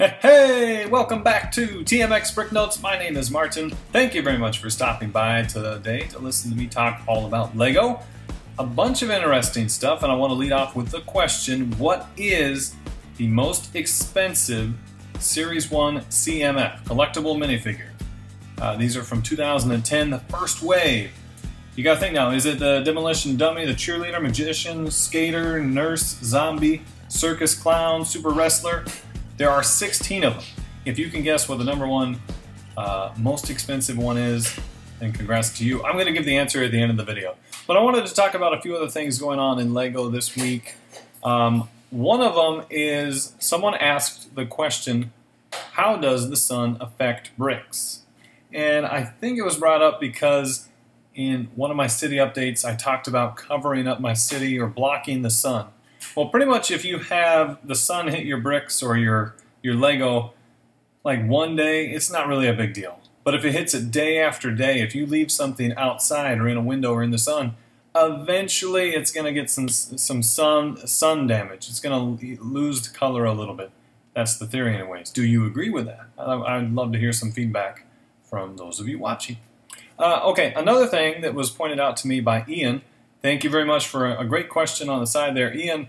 Hey, welcome back to TMX Brick Notes. My name is Martin. Thank you very much for stopping by today to listen to me talk all about LEGO. A bunch of interesting stuff, and I want to lead off with the question, what is the most expensive Series 1 CMF, Collectible Minifigure? These are from 2010, the first wave. You gotta think now, is it the demolition dummy, the cheerleader, magician, skater, nurse, zombie, circus clown, super wrestler? There are 16 of them. If you can guess what the number one most expensive one is, then congrats to you. I'm going to give the answer at the end of the video. But I wanted to talk about a few other things going on in LEGO this week. One of them is someone asked the question, how does the sun affect bricks? And I think it was brought up because in one of my city updates I talked about covering up my city or blocking the sun. Well, pretty much if you have the sun hit your bricks or your LEGO like one day, it's not really a big deal. But if it hits it day after day, if you leave something outside or in a window or in the sun, eventually it's going to get some sun damage. It's going to lose the color a little bit. That's the theory anyways. Do you agree with that? I'd love to hear some feedback from those of you watching. Okay, another thing that was pointed out to me by Ian, thank you very much for a great question on the side there, Ian,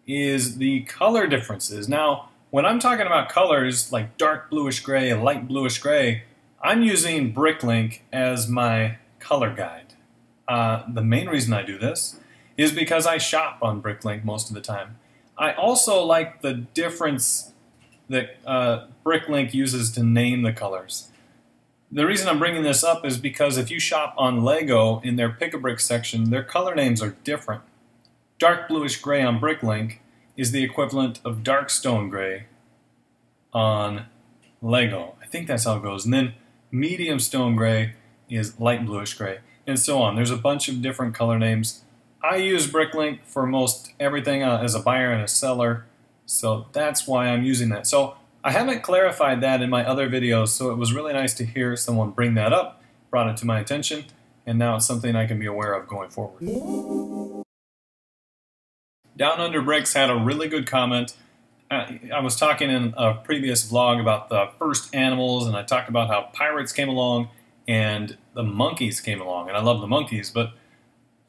is the color differences. Now, when I'm talking about colors like dark bluish gray and light bluish gray, I'm using BrickLink as my color guide. The main reason I do this is because I shop on BrickLink most of the time. I also like the difference that BrickLink uses to name the colors. The reason I'm bringing this up is because if you shop on LEGO in their Pick-a-Brick section, their color names are different. Dark bluish gray on BrickLink is the equivalent of dark stone gray on LEGO. I think that's how it goes. And then medium stone gray is light bluish gray, and so on. There's a bunch of different color names. I use BrickLink for most everything as a buyer and a seller, so that's why I'm using that. So I haven't clarified that in my other videos, so it was really nice to hear someone bring that up, brought it to my attention, and now it's something I can be aware of going forward. Down Under Bricks had a really good comment. I was talking in a previous vlog about the first animals, and I talked about how pirates came along and the monkeys came along, and I love the monkeys, but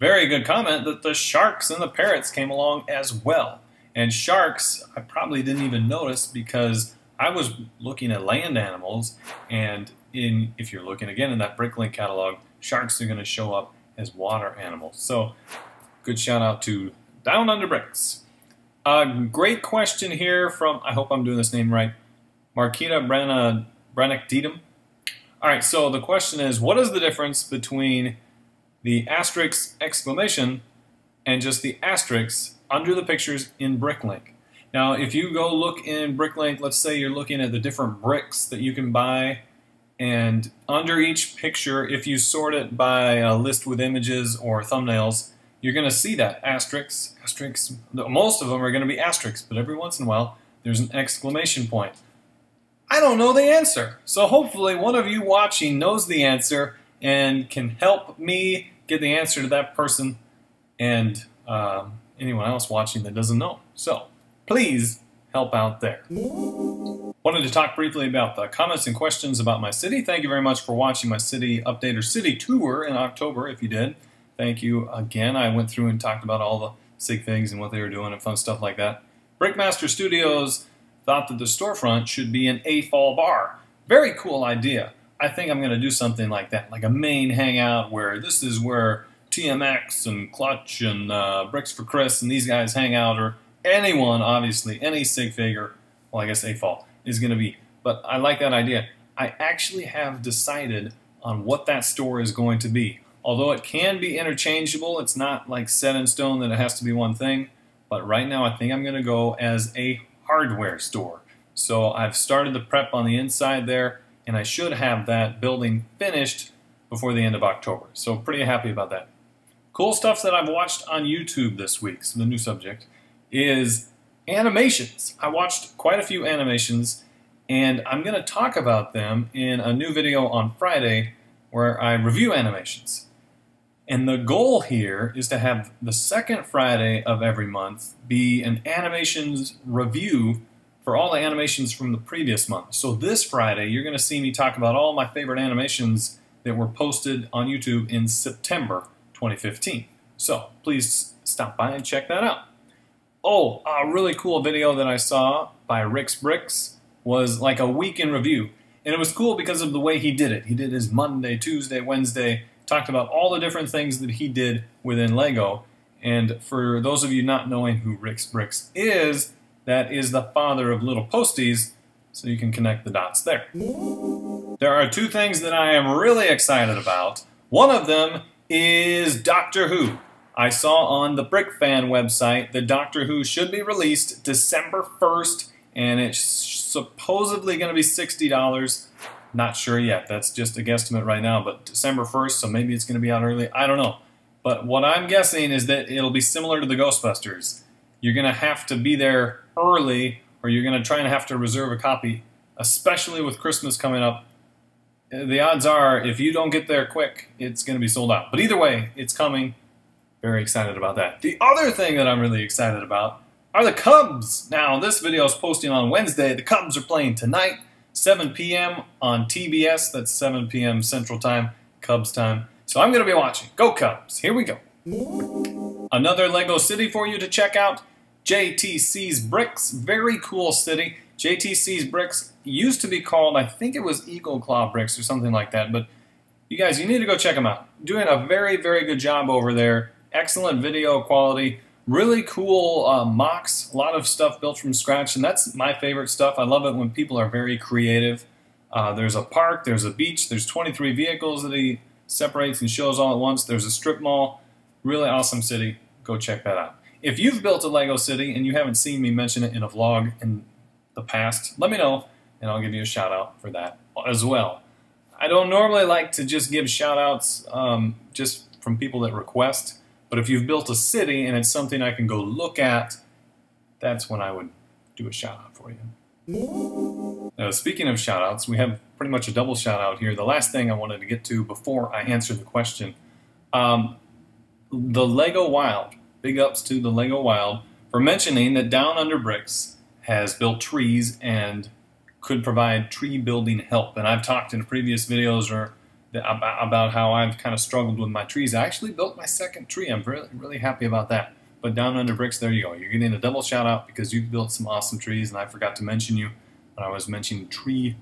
very good comment that the sharks and the parrots came along as well. And sharks, I probably didn't even notice because I was looking at land animals, and if you're looking again in that BrickLink catalog, sharks are going to show up as water animals. So good shout out to Down Under Bricks. Great question here from, I hope I'm doing this name right, Marquita Brannick-Deedham. Alright, so the question is, what is the difference between the asterisk exclamation and just the asterisk under the pictures in BrickLink? Now, if you go look in BrickLink, let's say you're looking at the different bricks that you can buy, and under each picture, if you sort it by a list with images or thumbnails, you're going to see that asterisk. Most of them are going to be asterisks, but every once in a while, there's an exclamation point. I don't know the answer, so hopefully one of you watching knows the answer and can help me get the answer to that person and anyone else watching that doesn't know. So please help out there. Wanted to talk briefly about the comments and questions about my city. Thank you very much for watching my city update or city tour in October if you did. Thank you again. I went through and talked about all the sig figs and what they were doing and fun stuff like that. Brickmaster Studios thought that the storefront should be an A-fall bar. Very cool idea. I think I'm going to do something like that, like a main hangout where this is where TMX and Clutch and Bricks for Chris and these guys hang out, or anyone, obviously, any sig fig or, well, I guess A-fall is going to be. But I like that idea. I actually have decided on what that store is going to be. Although it can be interchangeable, it's not like set in stone that it has to be one thing. But right now I think I'm going to go as a hardware store. So I've started the prep on the inside there, and I should have that building finished before the end of October. So pretty happy about that. Cool stuff that I've watched on YouTube this week, so the new subject, is animations. I watched quite a few animations, and I'm going to talk about them in a new video on Friday where I review animations. And the goal here is to have the second Friday of every month be an animations review for all the animations from the previous month. So this Friday, you're going to see me talk about all my favorite animations that were posted on YouTube in September 2015. So please stop by and check that out. Oh, a really cool video that I saw by Rick's Bricks was like a week in review. And it was cool because of the way he did it. He did his Monday, Tuesday, Wednesday, talked about all the different things that he did within LEGO. And for those of you not knowing who Rick's Bricks is, that is the father of Little Posties, so you can connect the dots there. There are two things that I am really excited about. One of them is Doctor Who. I saw on the BrickFan website that Doctor Who should be released December 1st, and it's supposedly going to be $60. Not sure yet. That's just a guesstimate right now, but December 1st, so maybe it's going to be out early. I don't know. But what I'm guessing is that it'll be similar to the Ghostbusters. You're going to have to be there early, or you're going to try and have to reserve a copy, especially with Christmas coming up. The odds are, if you don't get there quick, it's going to be sold out. But either way, it's coming. Very excited about that. The other thing that I'm really excited about are the Cubs. Now, this video is posting on Wednesday. The Cubs are playing tonight, 7 p.m. on TBS. That's 7 p.m. Central Time, Cubs time. So I'm going to be watching. Go Cubs. Here we go. Another LEGO city for you to check out. JTC's Bricks, very cool city. JTC's Bricks used to be called, I think it was Eagle Claw Bricks or something like that, but you guys, you need to go check them out. Doing a very, very good job over there. Excellent video quality, really cool mocks, a lot of stuff built from scratch, and that's my favorite stuff. I love it when people are very creative. There's a park, there's a beach, there's 23 vehicles that he separates and shows all at once. There's a strip mall, really awesome city. Go check that out. If you've built a LEGO city and you haven't seen me mention it in a vlog in the past, let me know and I'll give you a shout out for that as well. I don't normally like to just give shout outs just from people that request, but if you've built a city and it's something I can go look at, that's when I would do a shout out for you. Now, speaking of shout outs, we have pretty much a double shout out here. The last thing I wanted to get to before I answer the question, the LEGO Wild. Big ups to the LEGO Wild for mentioning that Down Under Bricks has built trees and could provide tree building help. And I've talked in previous videos about how I've kind of struggled with my trees. I actually built my second tree. I'm really, really happy about that. But Down Under Bricks, there you go. You're getting a double shout out because you've built some awesome trees, and I forgot to mention you when I was mentioning tree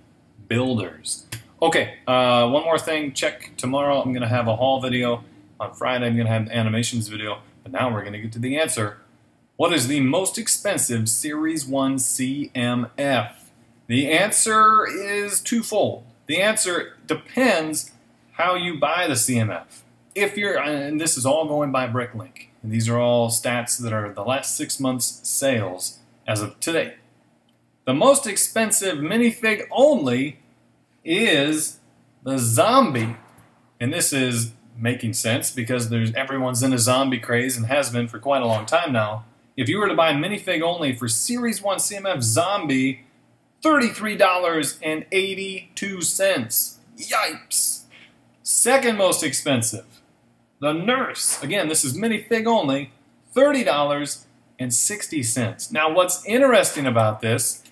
builders. Okay, one more thing. Check tomorrow. I'm going to have a haul video. On Friday, I'm going to have an animations video. But now we're going to get to the answer. What is the most expensive Series 1 CMF? The answer is twofold. The answer depends how you buy the CMF. If you're, and this is all going by BrickLink, and these are all stats that are the last 6 months' sales as of today. The most expensive minifig only is the Zombie, and this is making sense because everyone's in a zombie craze and has been for quite a long time now. If you were to buy minifig only for Series 1 CMF Zombie, $33.82. Yipes! Second most expensive, the Nurse. Again, this is minifig only, $30.60. Now, what's interesting about this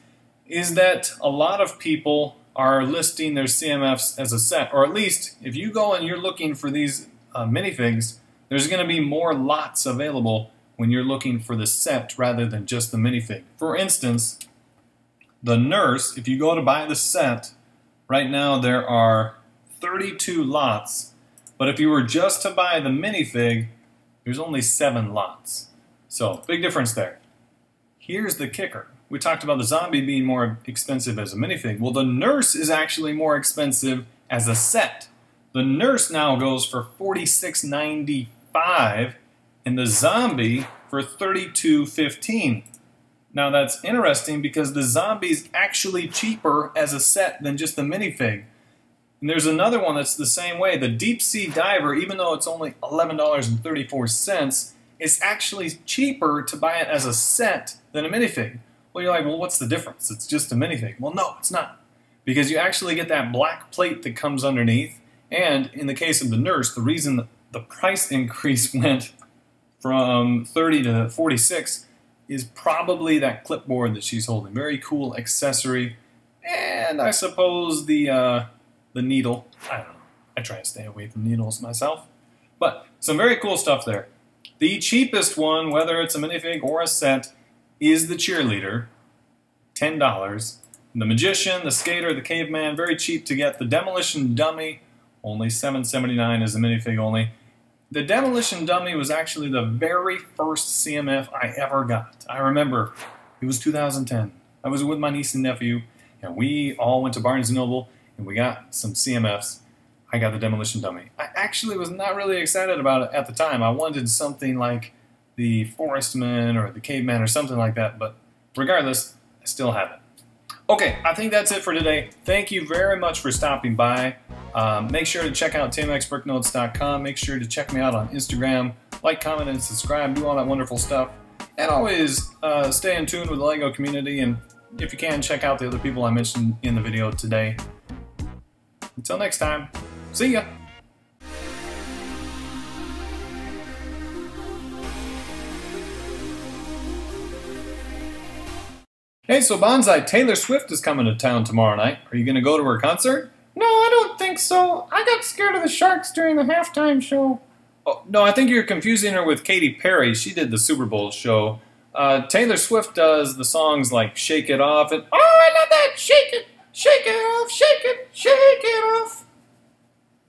is that a lot of people are listing their CMFs as a set, or at least if you go and you're looking for these minifigs, there's going to be more lots available when you're looking for the set rather than just the minifig. For instance, the Nurse, if you go to buy the set, right now there are 32 lots, but if you were just to buy the minifig, there's only 7 lots. So, big difference there. Here's the kicker. We talked about the Zombie being more expensive as a minifig. Well, the Nurse is actually more expensive as a set. The Nurse now goes for $46.95 and the Zombie for $32.15. Now that's interesting because the Zombie's actually cheaper as a set than just the minifig. And there's another one that's the same way. The Deep Sea Diver, even though it's only $11.34, it's actually cheaper to buy it as a set than a minifig. Well, you're like, well, what's the difference? It's just a minifig. Well, no, it's not. Because you actually get that black plate that comes underneath. And in the case of the Nurse, the reason the price increase went from 30 to 46, is probably that clipboard that she's holding. Very cool accessory. And I suppose the needle. I don't know. I try to stay away from needles myself. But some very cool stuff there. The cheapest one, whether it's a minifig or a set, is the cheerleader. $10. The magician, the skater, the caveman, very cheap to get. The demolition dummy, only $7.79 as a minifig only. The demolition dummy was actually the very first CMF I ever got. I remember it was 2010. I was with my niece and nephew, and we all went to Barnes & Noble, and we got some CMFs. I got the demolition dummy. I actually was not really excited about it at the time. I wanted something like the forestman or the caveman or something like that, but regardless, I still have it. Okay, I think that's it for today. Thank you very much for stopping by. Make sure to check out TMXBrickNotes.com. Make sure to check me out on Instagram. Like, comment, and subscribe. Do all that wonderful stuff. And always stay in tune with the LEGO community. And if you can, check out the other people I mentioned in the video today. Until next time, see ya! Hey, so Bonsai, Taylor Swift is coming to town tomorrow night. Are you going to go to her concert? No, I don't think so. I got scared of the sharks during the halftime show. Oh, no, I think you're confusing her with Katy Perry. She did the Super Bowl show. Taylor Swift does the songs like Shake It Off and... Oh, I love that! Shake it off, shake it, shake it off.